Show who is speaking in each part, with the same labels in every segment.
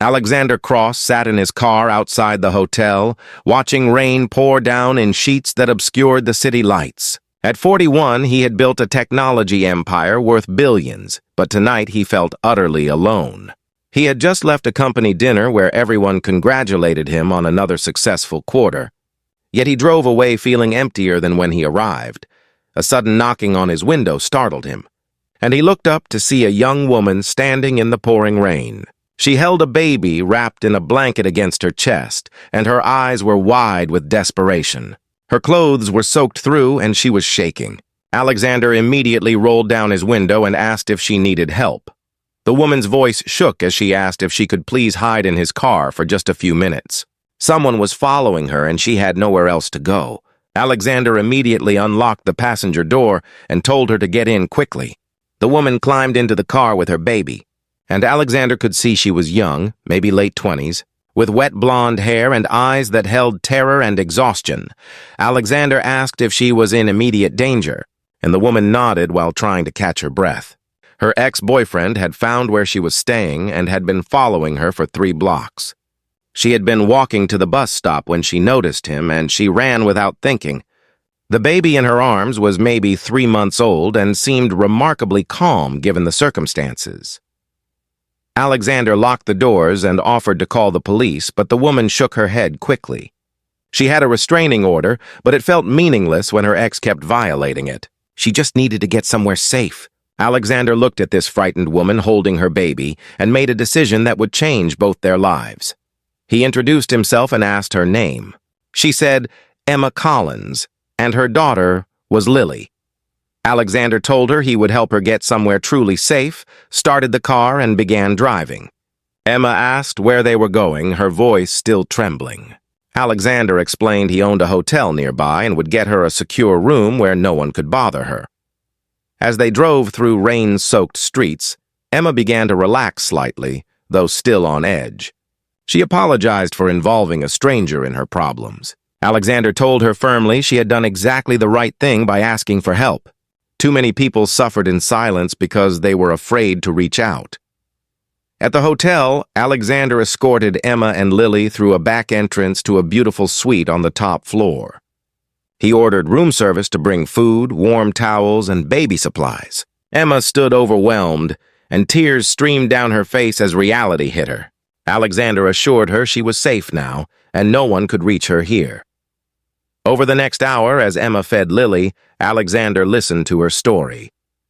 Speaker 1: Alexander Cross sat in his car outside the hotel, watching rain pour down in sheets that obscured the city lights. At 41, he had built a technology empire worth billions, but tonight he felt utterly alone. He had just left a company dinner where everyone congratulated him on another successful quarter. Yet he drove away feeling emptier than when he arrived. A sudden knocking on his window startled him, and he looked up to see a young woman standing in the pouring rain. She held a baby wrapped in a blanket against her chest, and her eyes were wide with desperation. Her clothes were soaked through, and she was shaking. Alexander immediately rolled down his window and asked if she needed help. The woman's voice shook as she asked if she could please hide in his car for just a few minutes. Someone was following her, and she had nowhere else to go. Alexander immediately unlocked the passenger door and told her to get in quickly. The woman climbed into the car with her baby, and Alexander could see she was young, maybe late 20s, with wet blonde hair and eyes that held terror and exhaustion. Alexander asked if she was in immediate danger, and the woman nodded while trying to catch her breath. Her ex-boyfriend had found where she was staying and had been following her for 3 blocks. She had been walking to the bus stop when she noticed him, and she ran without thinking. The baby in her arms was maybe 3 months old and seemed remarkably calm given the circumstances. Alexander locked the doors and offered to call the police, but the woman shook her head quickly. She had a restraining order, but it felt meaningless when her ex kept violating it. She just needed to get somewhere safe. Alexander looked at this frightened woman holding her baby and made a decision that would change both their lives. He introduced himself and asked her name. She said Emma Collins, and her daughter was Lily. Alexander told her he would help her get somewhere truly safe, started the car, and began driving. Emma asked where they were going, her voice still trembling. Alexander explained he owned a hotel nearby and would get her a secure room where no one could bother her. As they drove through rain-soaked streets, Emma began to relax slightly, though still on edge. She apologized for involving a stranger in her problems. Alexander told her firmly she had done exactly the right thing by asking for help. Too many people suffered in silence because they were afraid to reach out. At the hotel, Alexander escorted Emma and Lily through a back entrance to a beautiful suite on the top floor. He ordered room service to bring food, warm towels, and baby supplies. Emma stood overwhelmed, and tears streamed down her face as reality hit her. Alexander assured her she was safe now, and no one could reach her here. Over the next hour, as Emma fed Lily, Alexander listened to her story.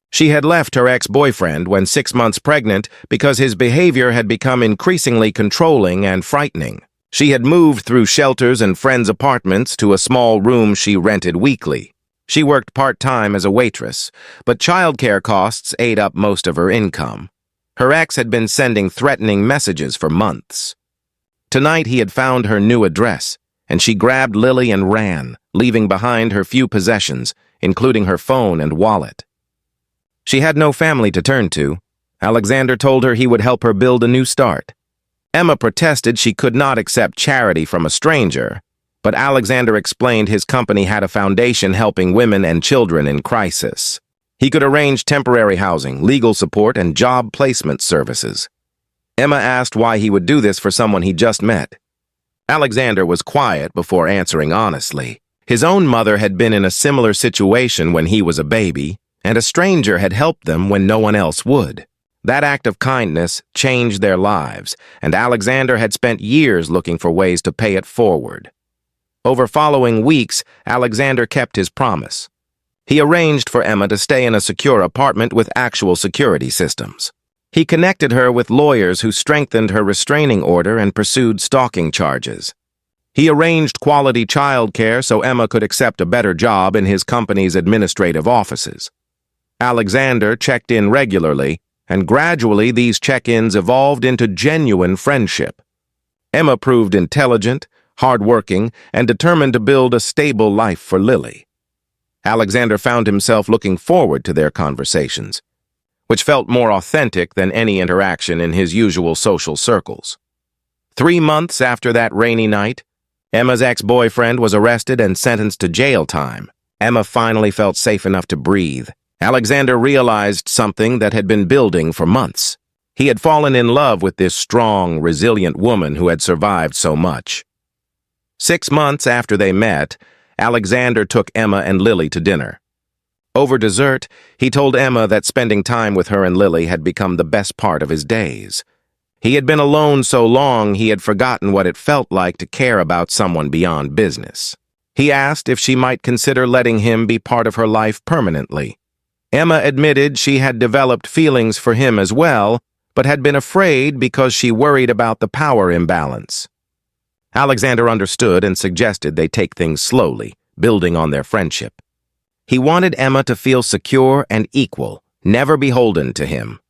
Speaker 1: She had left her ex-boyfriend when 6 months pregnant because his behavior had become increasingly controlling and frightening. She had moved through shelters and friends' apartments to a small room she rented weekly. She worked part-time as a waitress, but childcare costs ate up most of her income. Her ex had been sending threatening messages for months. Tonight he had found her new address, and she grabbed Lily and ran, leaving behind her few possessions, including her phone and wallet. She had no family to turn to. Alexander told her he would help her build a new start. Emma protested she could not accept charity from a stranger, but Alexander explained his company had a foundation helping women and children in crisis. He could arrange temporary housing, legal support, and job placement services. Emma asked why he would do this for someone he just met. Alexander was quiet before answering honestly. His own mother had been in a similar situation when he was a baby, and a stranger had helped them when no one else would. That act of kindness changed their lives, and Alexander had spent years looking for ways to pay it forward. Over following weeks, Alexander kept his promise. He arranged for Emma to stay in a secure apartment with actual security systems. He connected her with lawyers who strengthened her restraining order and pursued stalking charges. He arranged quality childcare so Emma could accept a better job in his company's administrative offices. Alexander checked in regularly, and gradually these check-ins evolved into genuine friendship. Emma proved intelligent, hardworking, and determined to build a stable life for Lily. Alexander found himself looking forward to their conversations, which felt more authentic than any interaction in his usual social circles. 3 months after that rainy night, Emma's ex-boyfriend was arrested and sentenced to jail time. Emma finally felt safe enough to breathe. Alexander realized something that had been building for months. He had fallen in love with this strong, resilient woman who had survived so much. 6 months after they met, Alexander took Emma and Lily to dinner. Over dessert, he told Emma that spending time with her and Lily had become the best part of his days. He had been alone so long he had forgotten what it felt like to care about someone beyond business. He asked if she might consider letting him be part of her life permanently. Emma admitted she had developed feelings for him as well, but had been afraid because she worried about the power imbalance. Alexander understood and suggested they take things slowly, building on their friendship. He wanted Emma to feel secure and equal, never beholden to him.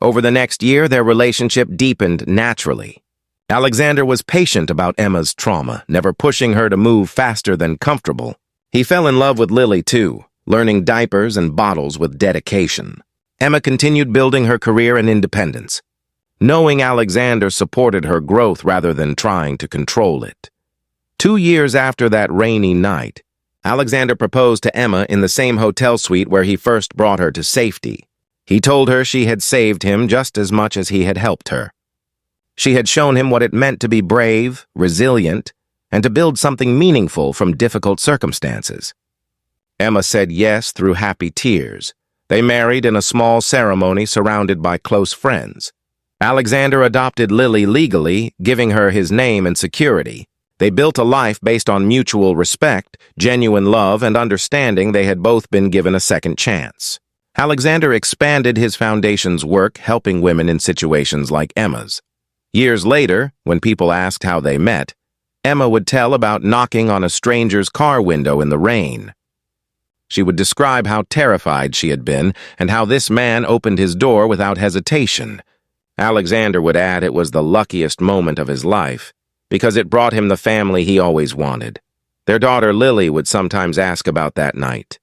Speaker 1: Over the next year, their relationship deepened naturally. Alexander was patient about Emma's trauma, never pushing her to move faster than comfortable. He fell in love with Lily, too, learning diapers and bottles with dedication. Emma continued building her career and independence, knowing Alexander supported her growth rather than trying to control it. 2 years after that rainy night, Alexander proposed to Emma in the same hotel suite where he first brought her to safety. He told her she had saved him just as much as he had helped her. She had shown him what it meant to be brave, resilient, and to build something meaningful from difficult circumstances. Emma said yes through happy tears. They married in a small ceremony surrounded by close friends. Alexander adopted Lily legally, giving her his name and security. They built a life based on mutual respect, genuine love, and understanding they had both been given a second chance. Alexander expanded his foundation's work, helping women in situations like Emma's. Years later, when people asked how they met, Emma would tell about knocking on a stranger's car window in the rain. She would describe how terrified she had been and how this man opened his door without hesitation. Alexander would add it was the luckiest moment of his life, because it brought him the family he always wanted. Their daughter Lily would sometimes ask about that night,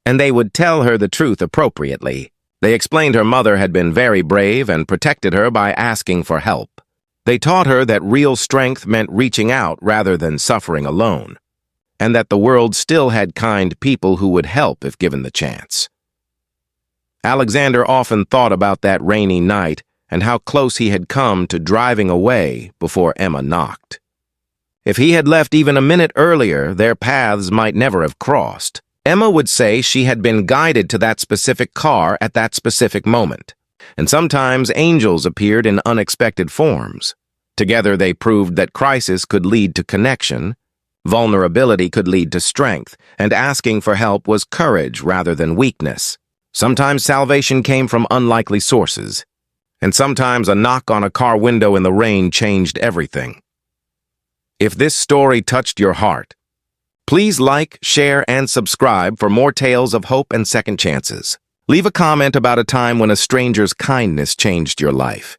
Speaker 1: and they would tell her the truth appropriately. They explained her mother had been very brave and protected her by asking for help. They taught her that real strength meant reaching out rather than suffering alone, and that the world still had kind people who would help if given the chance. Alexander often thought about that rainy night and how close he had come to driving away before Emma knocked. If he had left even a minute earlier, their paths might never have crossed. Emma would say she had been guided to that specific car at that specific moment, and sometimes angels appeared in unexpected forms. Together they proved that crisis could lead to connection, vulnerability could lead to strength, and asking for help was courage rather than weakness. Sometimes salvation came from unlikely sources, and sometimes a knock on a car window in the rain changed everything. If this story touched your heart, please like, share, and subscribe for more tales of hope and second chances. Leave a comment about a time when a stranger's kindness changed your life.